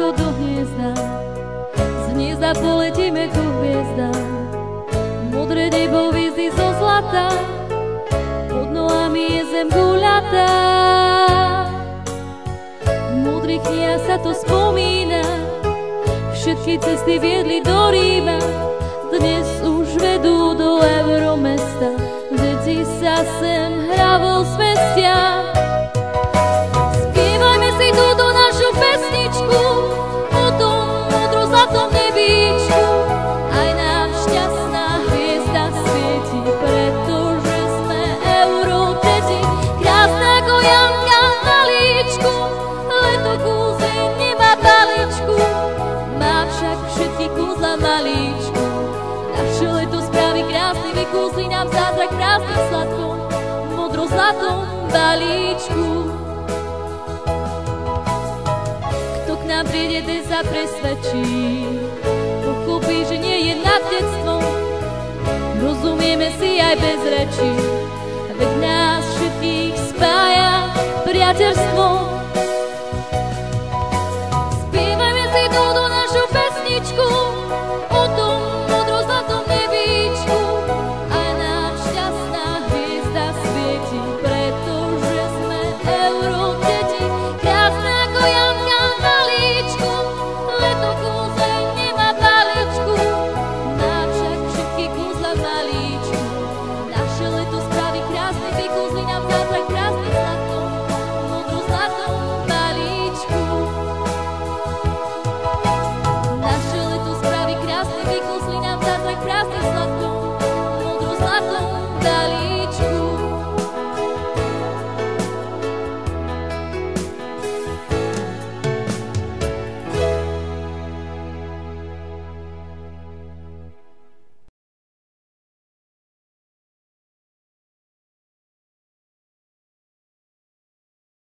ako do hniezda, z hniezda poletíme ku hviezdám. Modré nebo hviezdy zo zlata, pod nohami je zem guľatá. V múdrych knihách sa to spomína, všetky cesty viedli do Ríma, dnes už vedú do Euromesta, deti sa sem hravou zmestia. Spievajme si túto našu pesničku o tom modro-zlatom nebíčku, aj nám šťastná hviezda svieti, pretože sme Eurodeti, krásne ako Janka na líčku, leto kúzy nemá paličku, má však všetky kúzla malíčku. Naše leto spraví krásny, vykúzli nám zázrak v krásnym sladkom modro-zlatom balíčku. Kto k nám príde, ten sa presvedčí, pochopí, že nie je nad detstvom, rozumieme si aj bez rečí, veď nás všetkých spája priateľstvo. Spievajme si túto našu pesničku o tom modro-zlatom nebíčku, aj nám šťastná hviezda svieti, pretože sme Eurodeti, krásne ako Janka na líčku, leto kúzle nemá paličku, má však všetky kúzla v malíčku. Naše leto spraví krásny, vykúzli nám zázrak v krásnym sladkom modro-zlatom balíčku. Naše leto spraví krásny, vykúzli nám zázrak v krásnym sladkom modro-zlatom balíčku.